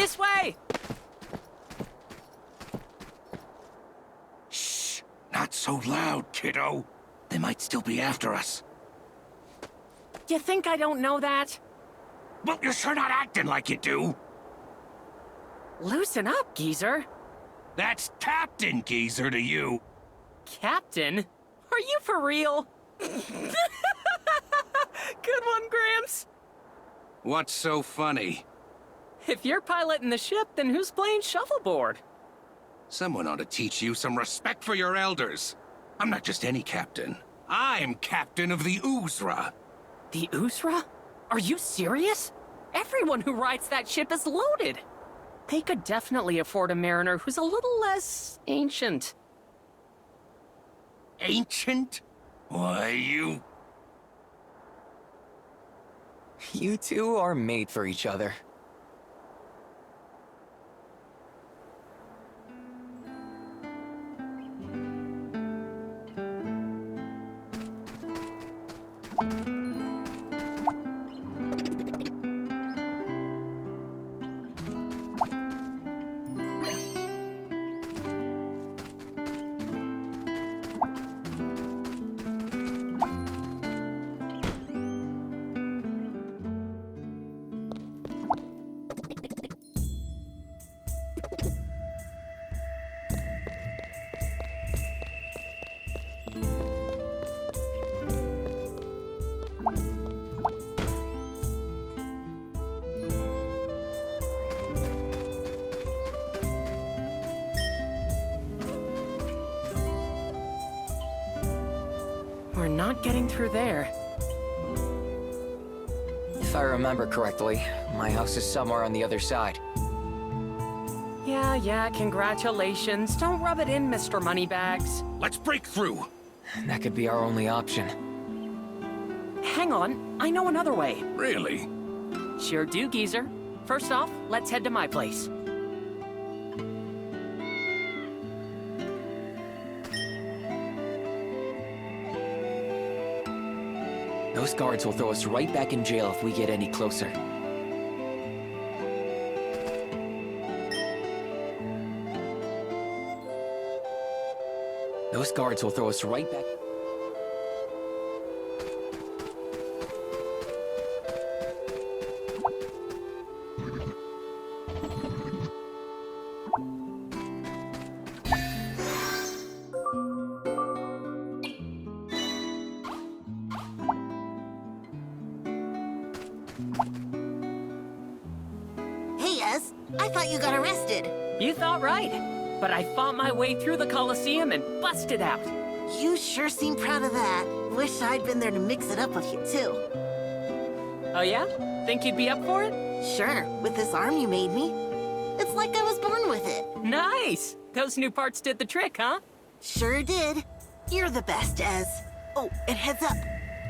This way! Shh! Not so loud, kiddo. They might still be after us. You think I don't know that? Well, you're sure not acting like you do. Loosen up, geezer. That's Captain Geezer to you. Captain? Are you for real? Good one, Gramps. What's so funny? If you're piloting the ship, then who's playing shuffleboard? Someone ought to teach you some respect for your elders. I'm not just any captain. I'm captain of the Uzra. The Uzra? Are you serious? Everyone who rides that ship is loaded. They could definitely afford a mariner who's a little less ancient. Ancient? Why, you... You two are made for each other. We're not getting through there. If I remember correctly, my house is somewhere on the other side. Yeah, congratulations. Don't rub it in, Mr. Moneybags. Let's break through. That could be our only option. Hang on, I know another way. Really? Sure do, geezer. First off, let's head to my place. Those guards will throw us right back in jail if we get any closer. Those guards will throw us right back... Hey, Ez. I thought you got arrested. You thought right. But I fought my way through the Coliseum and busted out. You sure seem proud of that. Wish I'd been there to mix it up with you, too. Oh yeah? Think you'd be up for it? Sure, with this arm you made me. It's like I was born with it. Nice! Those new parts did the trick, huh? Sure did. You're the best, Ez. Oh, and heads up.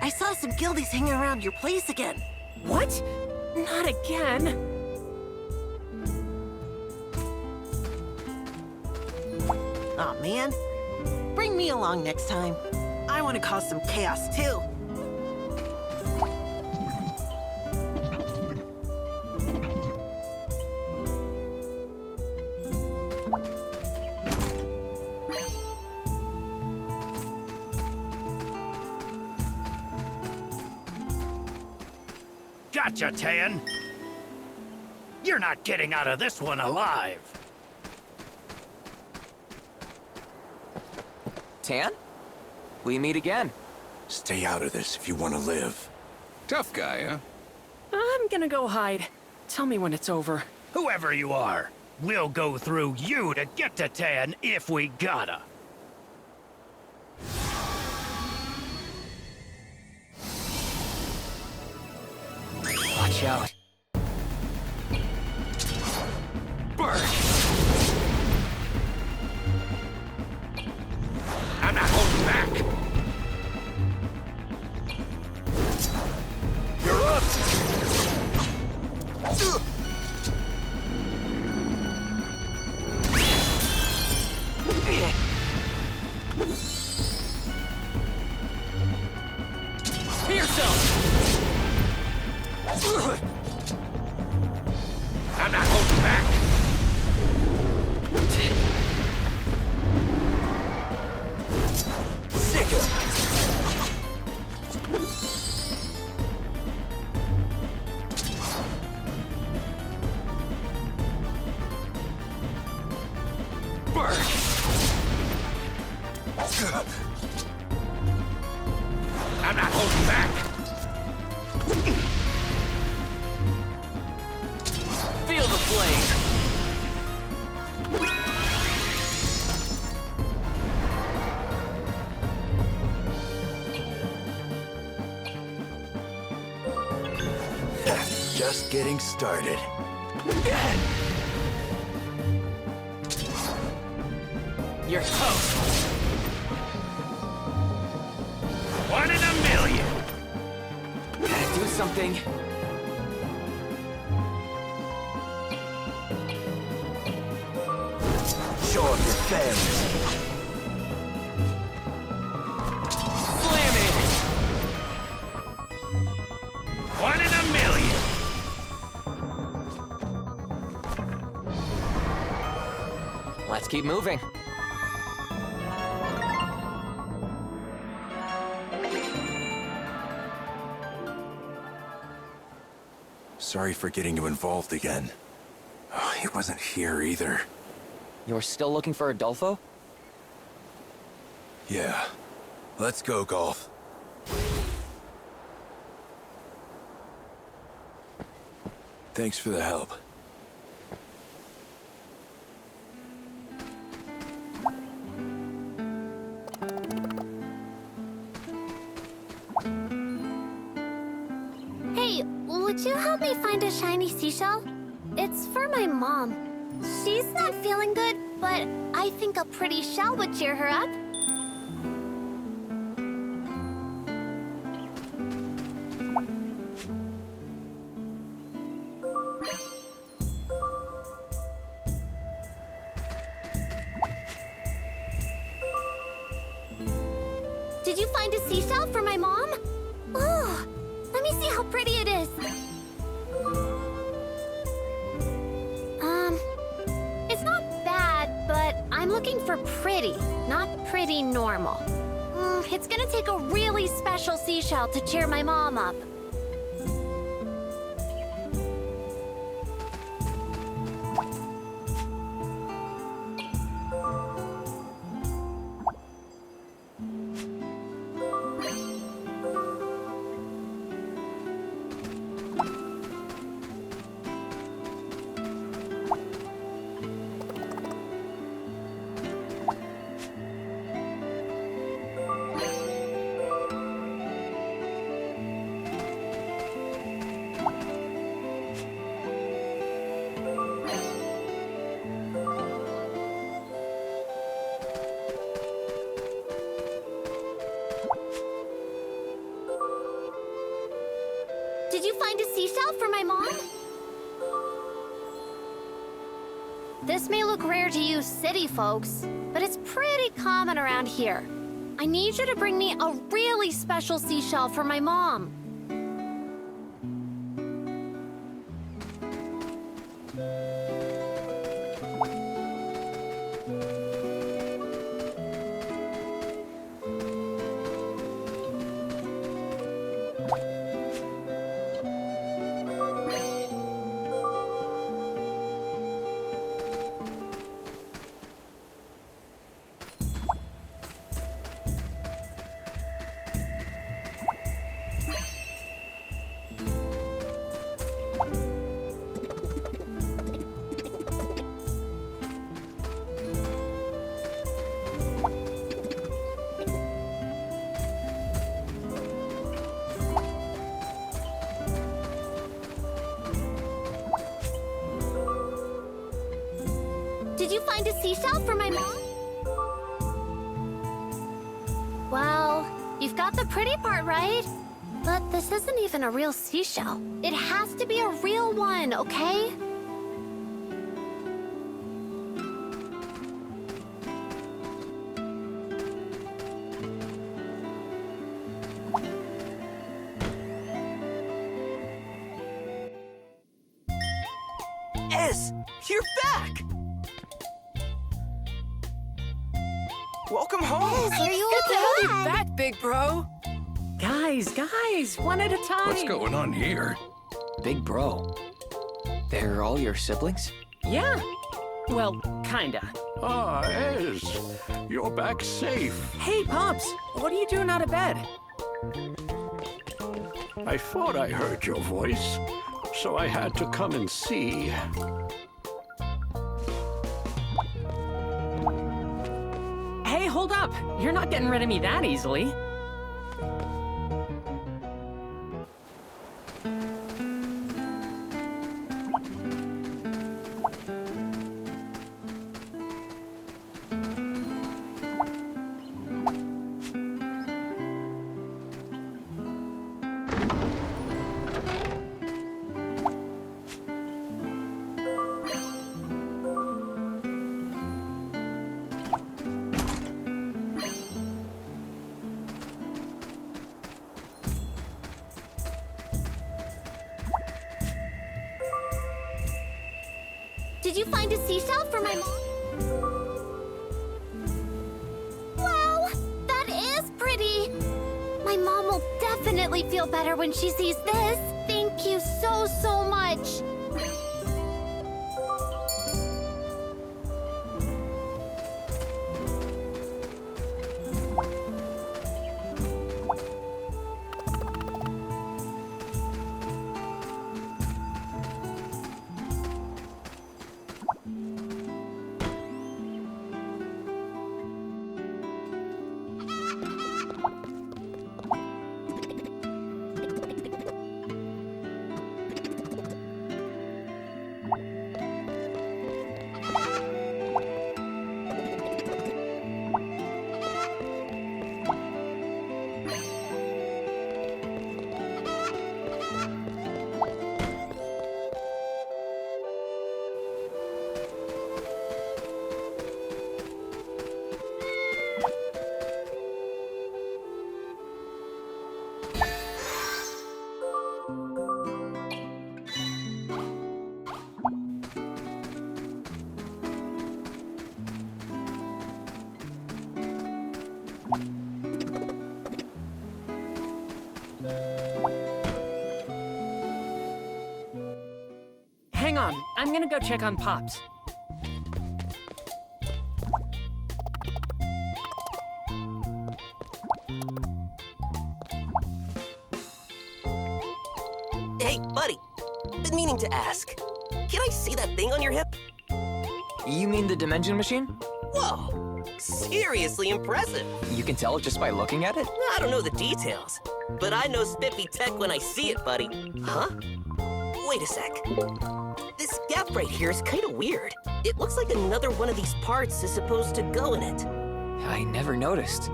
I saw some guildies hanging around your place again. What? Not again. Aw, man. Bring me along next time. I want to cause some chaos, too. Gotcha, Tan. You're not getting out of this one alive. Tan? We meet again. Stay out of this if you want to live. Tough guy, huh? I'm gonna go hide. Tell me when it's over. Whoever you are, we'll go through you to get to Tan if we gotta. Watch out. Burn! I'm not holding back! You're up! Be yourself! I'm not holding back! I'm not holding back. Feel the flame! Just getting started. You're toast! 1 in a million! Gotta do something. Show off your fangs. Slam it! 1 in a million! Let's keep moving. Sorry for getting you involved again. Oh, he wasn't here either. You're still looking for Adolfo? Yeah. Let's go, Golf. Thanks for the help. Hey, would you help me find a shiny seashell? It's for my mom. She's not feeling good, but I think a pretty shell would cheer her up. Did you find a seashell for my mom? Oh, let me see how pretty it is. It's not bad, but I'm looking for pretty, not pretty normal. It's gonna take a really special seashell to cheer my mom up. Did you find a seashell for my mom? This may look rare to you city folks, but it's pretty common around here. I need you to bring me a really special seashell for my mom. Did you find a seashell for my mom? Well, you've got the pretty part right. But this isn't even a real seashell. It has to be a real one, okay? Ez, you're back! Welcome home! Are you Good to have you okay? back, big bro. Guys, one at a time. What's going on here? Big bro. They're all your siblings? Yeah, Well, kinda. Ah, Ez. You're back safe. Hey, Pops, what are you doing out of bed? I thought I heard your voice, so I had to come and see. Hey, hold up! You're not getting rid of me that easily. Did you find a seashell for my mom? Wow, that is pretty. My mom will definitely feel better when she sees this. Thank you so much. Hang on, I'm gonna go check on Pops. Hey, buddy. Been meaning to ask. Can I see that thing on your hip? You mean the dimension machine? Whoa. Seriously impressive. You can tell just by looking at it? I don't know the details, but I know spiffy tech when I see it, buddy. Huh? Wait a sec. This gap right here is kind of weird. It looks like another one of these parts is supposed to go in it. I never noticed.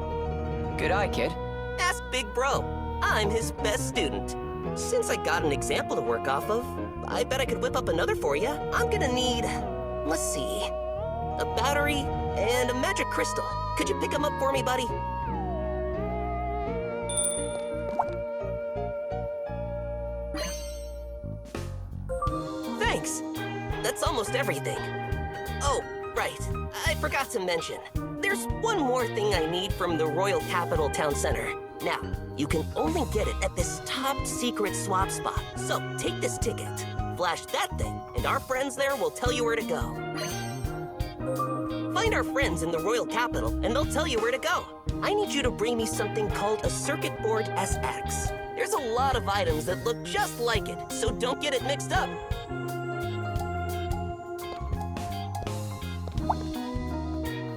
Good eye, kid. Ask Big Bro. I'm his best student. Since I got an example to work off of, I bet I could whip up another for you. I'm gonna need, let's see, a battery and a magic crystal. Could you pick them up for me, buddy? Thanks. That's almost everything. Oh, right. I forgot to mention. There's one more thing I need from the Royal Capital Town Center. Now, you can only get it at this top secret swap spot. So take this ticket, flash that thing, and our friends there will tell you where to go. Find our friends in the Royal Capital, and they'll tell you where to go. I need you to bring me something called a Circuit Board SX. There's a lot of items that look just like it, so don't get it mixed up.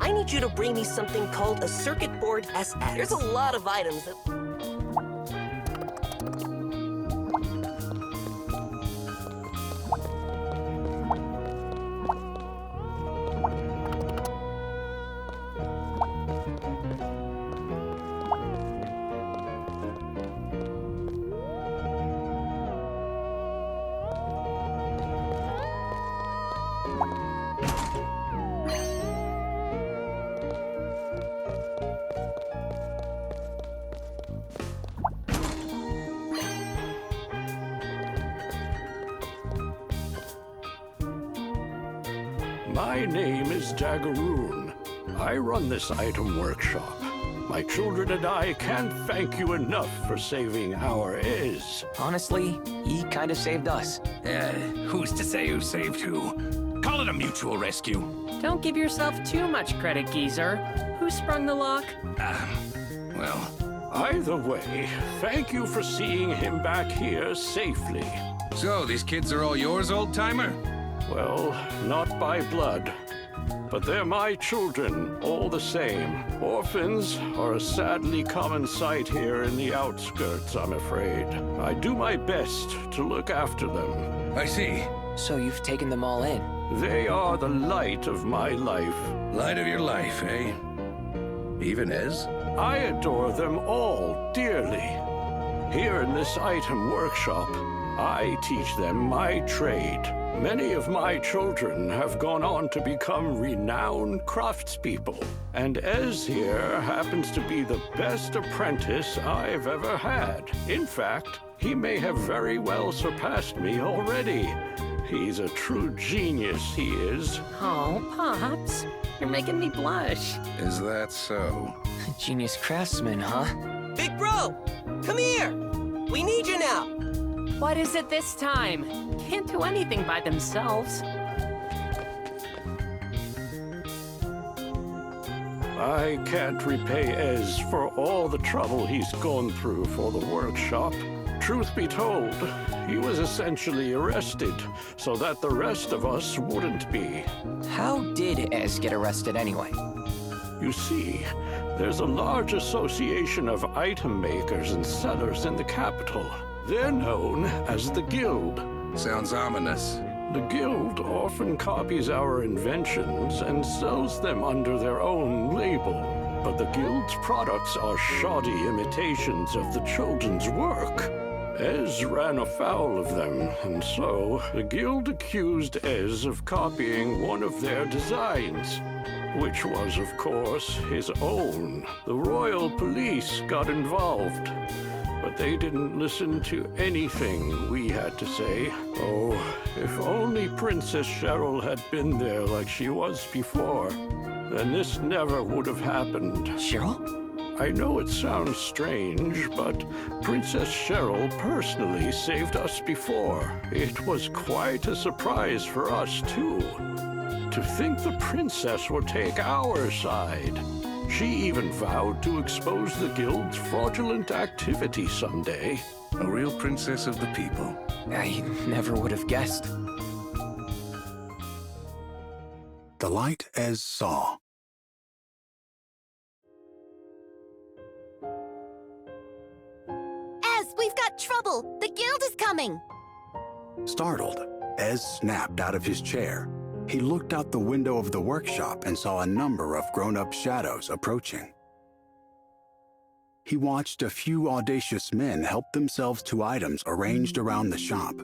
I need you to bring me something called a Circuit Board SX. There's a lot of items that... My name is Daggeroon. I run this item workshop. My children and I can't thank you enough for saving our Ez. Honestly, he kind of saved us. Who's to say who saved who? Call it a mutual rescue. Don't give yourself too much credit, geezer. Who sprung the lock? Well, Either way, thank you for seeing him back here safely. so these kids are all yours, old-timer? Well, not by blood, but they're my children, all the same. Orphans are a sadly common sight here in the outskirts, I'm afraid. I do my best to look after them. I see. So you've taken them all in. They are the light of my life. Light of your life, eh? Even Ez? I adore them all dearly. Here in this item workshop, I teach them my trade. Many of my children have gone on to become renowned craftspeople, and Ez here happens to be the best apprentice I've ever had. In fact, he may have very well surpassed me already. He's a true genius, he is. Oh, Pops, you're making me blush. Is that so? Genius craftsman, huh? Big bro, come here. We need you now. What is it this time? Can't do anything by themselves. I can't repay Ez for all the trouble he's gone through for the workshop. Truth be told, he was essentially arrested so that the rest of us wouldn't be. How did Ez get arrested anyway? You see, there's a large association of item makers and sellers in the capital. They're known as the Guild. Sounds ominous. The Guild often copies our inventions and sells them under their own label. But the Guild's products are shoddy imitations of the children's work. Ez ran afoul of them, and so the Guild accused Ez of copying one of their designs, which was, of course, his own. The royal police got involved, but they didn't listen to anything we had to say. Oh, if only Princess Cheryl had been there like she was before, then this never would have happened. Cheryl? I know it sounds strange, but Princess Cheryl personally saved us before. It was quite a surprise for us, too. To think the princess would take our side. She even vowed to expose the Guild's fraudulent activity someday. A real princess of the people. I never would have guessed. The light Ez saw. Ez, we've got trouble! The guild is coming! Startled, Ez snapped out of his chair. He looked out the window of the workshop and saw a number of grown-up shadows approaching. He watched a few audacious men help themselves to items arranged around the shop.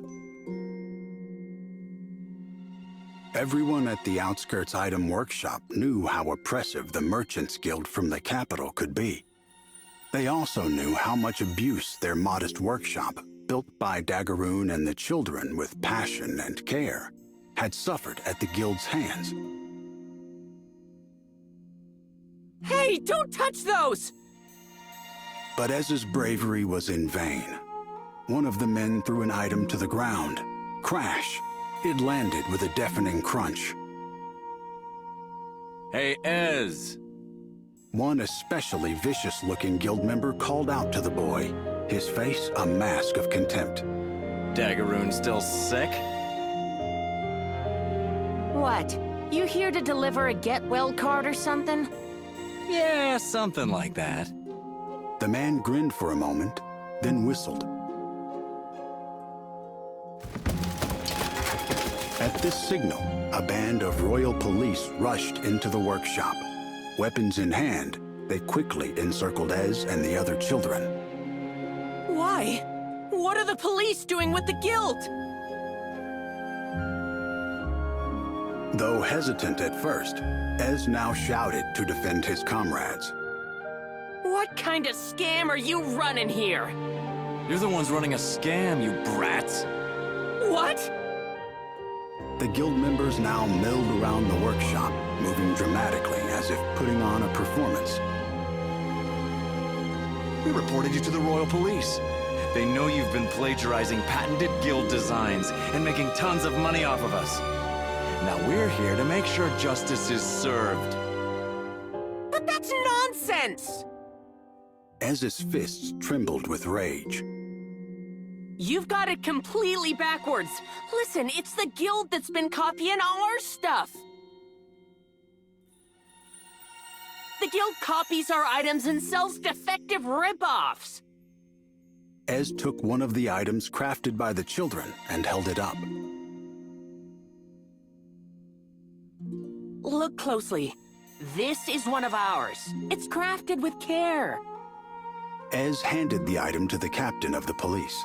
Everyone at the outskirts item workshop knew how oppressive the Merchants Guild from the capital could be. They also knew how much abuse their modest workshop, built by Daggeroon and the children with passion and care, had suffered at the Guild's hands. Hey, don't touch those! But Ez's bravery was in vain. One of the men threw an item to the ground. Crash! It landed with a deafening crunch. Hey, Ez! One especially vicious-looking guild member called out to the boy, his face a mask of contempt. Daggeroon still sick? What? You here to deliver a get-well card or something? Yeah, something like that. The man grinned for a moment, then whistled. At this signal, a band of royal police rushed into the workshop. Weapons in hand, they quickly encircled Ez and the other children. Why? What are the police doing with the guild? Though hesitant at first, Ez now shouted to defend his comrades. What kind of scam are you running here? You're the ones running a scam, you brats! What? The guild members now milled around the workshop, moving dramatically as if putting on a performance. We reported you to the royal police. They know you've been plagiarizing patented guild designs and making tons of money off of us. Now We're here to make sure justice is served. But that's nonsense! Ez's fists trembled with rage. You've got it completely backwards. Listen, it's the guild that's been copying our stuff. The guild copies our items and sells defective rip-offs. Ez took one of the items crafted by the children and held it up. Look closely. This is one of ours. It's crafted with care. Ez handed the item to the captain of the police.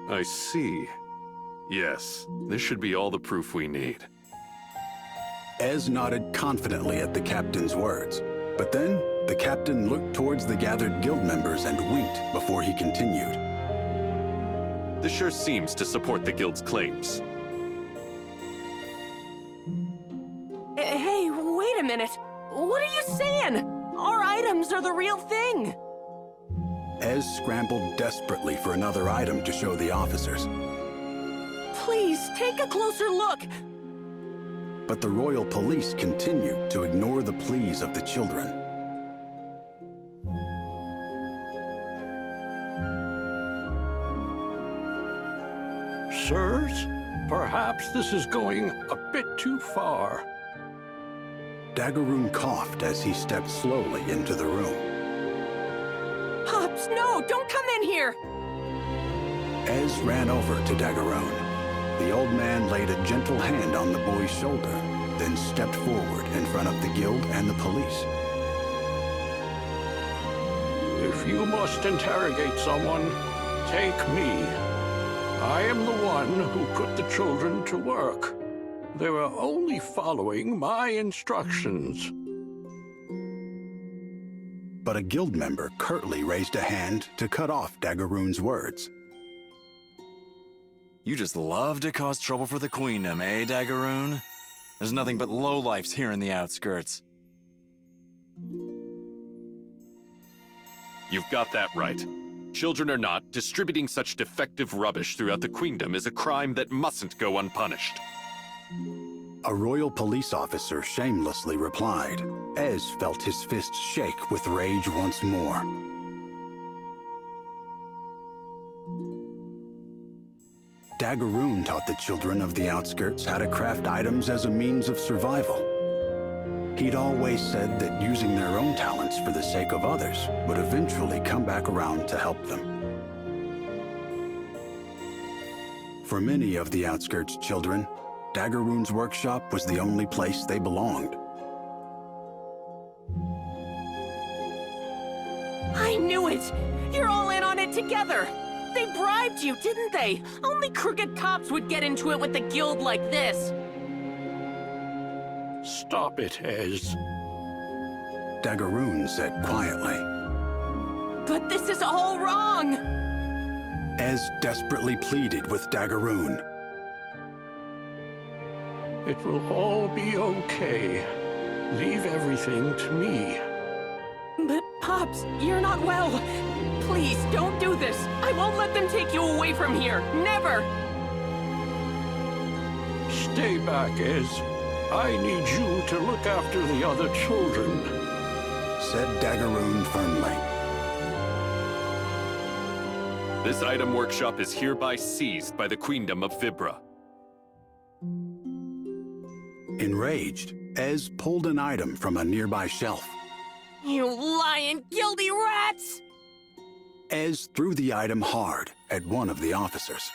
I see. Yes, this should be all the proof we need. Ez nodded confidently at the captain's words, but then the captain looked towards the gathered guild members and winked before he continued. This sure seems to support the guild's claims. Hey, wait a minute. What are you saying? Our items are the real thing. Ez scrambled desperately for another item to show the officers. Please, take a closer look. But the royal police continued to ignore the pleas of the children. Sirs, perhaps this is going a bit too far. Daggeroon coughed as he stepped slowly into the room. Pops, no, don't come in here. Ez ran over to Daggeroon. The old man laid a gentle hand on the boy's shoulder, then stepped forward in front of the guild and the police. If you must interrogate someone, take me. I am the one who put the children to work. They were only following my instructions. But a guild member curtly raised a hand to cut off Daggeroon's words. You just love to cause trouble for the Queendom, eh, Daggeroon? There's nothing but lowlifes here in the outskirts. You've got that right. Children or not, distributing such defective rubbish throughout the Queendom is a crime that mustn't go unpunished. A royal police officer shamelessly replied. Ez felt his fists shake with rage once more. Daggeroon taught the children of the outskirts how to craft items as a means of survival. He'd always said that using their own talents for the sake of others would eventually come back around to help them. For many of the outskirts children, Daggeroon's workshop was the only place they belonged. I knew it! You're all in on it together! They bribed you, didn't they? Only crooked cops would get into it with the guild like this. Stop it, Ez. Daggeroon said quietly. But this is all wrong! Ez desperately pleaded with Daggeroon. It will all be okay. Leave everything to me. But, Pops, you're not well. Please, don't do this. I won't let them take you away from here. Never! Stay back, Ez. I need you to look after the other children, said Daggeroon firmly. This item workshop is hereby seized by the Queendom of Vibra. Enraged, Ez pulled an item from a nearby shelf. You lying, guilty rats! Ez threw the item hard at one of the officers.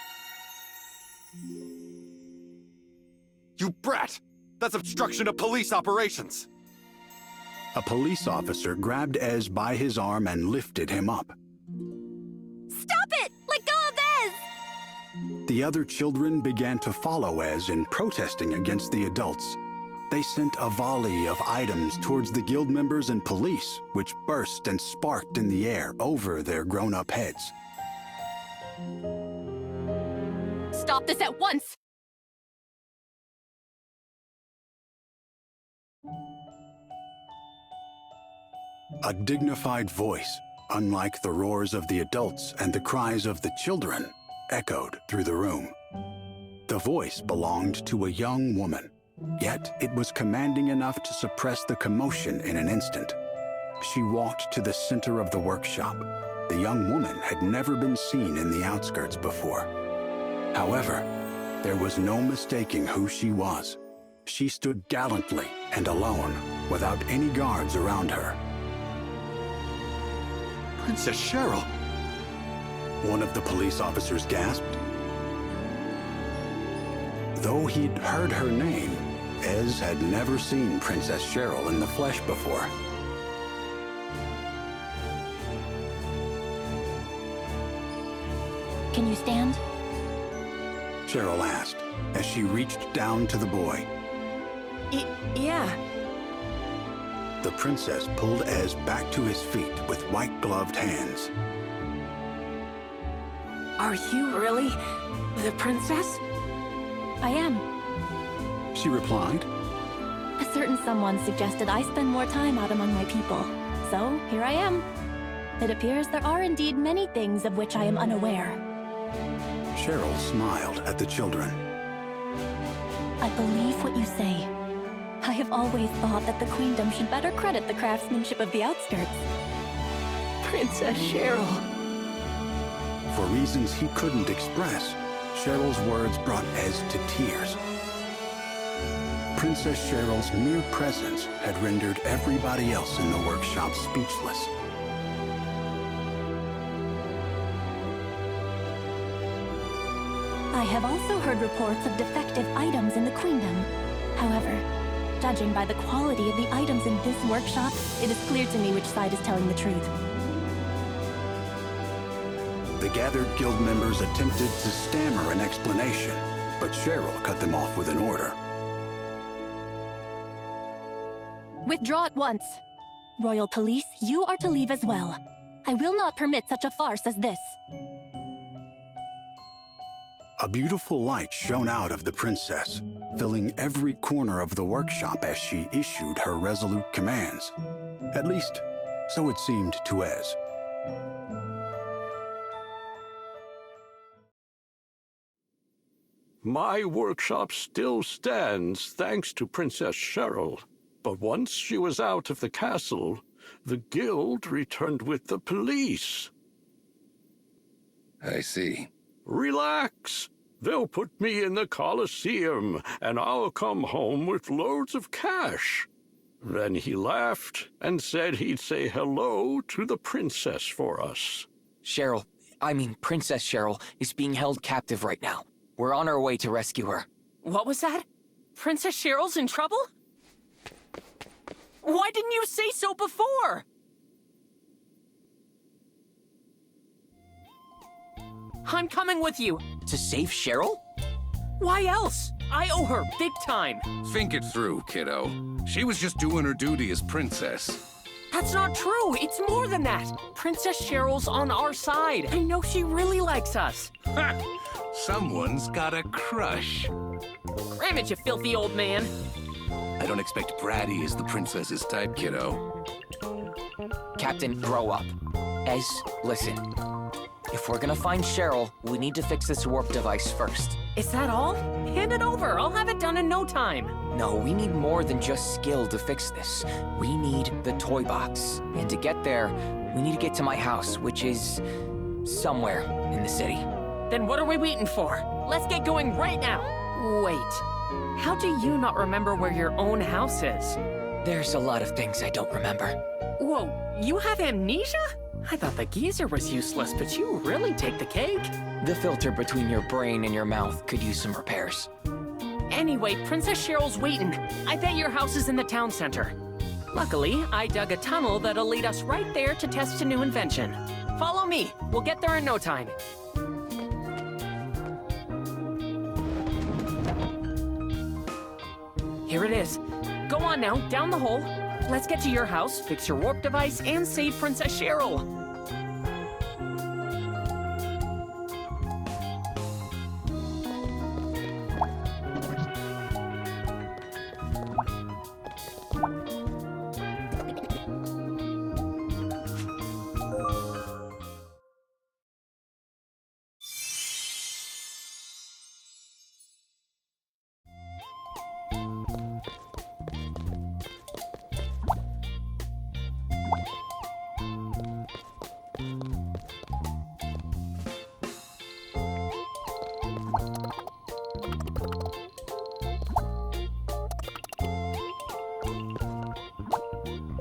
You brat! That's obstruction of police operations! A police officer grabbed Ez by his arm and lifted him up. Stop it! Let go of Ez! The other children began to follow Ez in protesting against the adults. They sent a volley of items towards the guild members and police, which burst and sparked in the air over their grown-up heads. Stop this at once! A dignified voice, unlike the roars of the adults and the cries of the children, echoed through the room. The voice belonged to a young woman, yet it was commanding enough to suppress the commotion in an instant. She walked to the center of the workshop. The young woman had never been seen in the outskirts before. However, there was no mistaking who she was. She stood gallantly and alone, without any guards around her. Princess Cheryl! One of the police officers gasped. Though he'd heard her name, Ez had never seen Princess Cheryl in the flesh before. Can you stand? Cheryl asked, as she reached down to the boy. Yeah. The princess pulled Ez back to his feet with white-gloved hands. Are you really the princess? I am. She replied. A certain someone suggested I spend more time out among my people. So, here I am. It appears there are indeed many things of which I am unaware. Cheryl smiled at the children. I believe what you say. I have always thought that the Queendom should better credit the craftsmanship of the outskirts. Princess Cheryl. For reasons he couldn't express, Cheryl's words brought Ez to tears. Princess Cheryl's mere presence had rendered everybody else in the workshop speechless. I have also heard reports of defective items in the Queendom. However, judging by the quality of the items in this workshop, it is clear to me which side is telling the truth. The gathered guild members attempted to stammer an explanation, but Cheryl cut them off with an order. Withdraw at once. Royal Police, you are to leave as well. I will not permit such a farce as this. A beautiful light shone out of the princess, filling every corner of the workshop as she issued her resolute commands. At least, so it seemed to Ez. My workshop still stands thanks to Princess Cheryl. But once she was out of the castle, the guild returned with the police. I see. Relax. They'll put me in the Colosseum, and I'll come home with loads of cash. Then he laughed and said he'd say hello to the princess for us. Princess Cheryl is being held captive right now. We're on our way to rescue her. What was that? Princess Cheryl's in trouble? Why didn't you say so before? I'm coming with you. To save Cheryl? Why else? I owe her big time. Think it through, kiddo. She was just doing her duty as princess. That's not true. It's more than that. Princess Cheryl's on our side. I know she really likes us. Ha! Someone's got a crush. Cram it, you filthy old man. I don't expect bratty is the princess's type, kiddo. Captain, grow up. Ez, listen. If we're gonna find Cheryl, we need to fix this warp device first. Is that all? Hand it over. I'll have it done in no time. No, we need more than just skill to fix this. We need the toy box. And to get there, we need to get to my house, which is somewhere in the city. Then what are we waiting for? Let's get going right now. Wait. How do you not remember where your own house is? There's a lot of things I don't remember. Whoa, you have amnesia? I thought the geyser was useless, but you really take the cake. The filter between your brain and your mouth could use some repairs. Anyway, Princess Cheryl's waiting. I bet your house is in the town center. Luckily, I dug a tunnel that'll lead us right there to test a new invention. Follow me. We'll get there in no time. Here it is. Go on now, down the hole. Let's get to your house, fix your warp device, and save Princess Cheryl.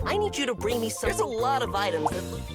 I need you to bring me some. There's a lot of items that...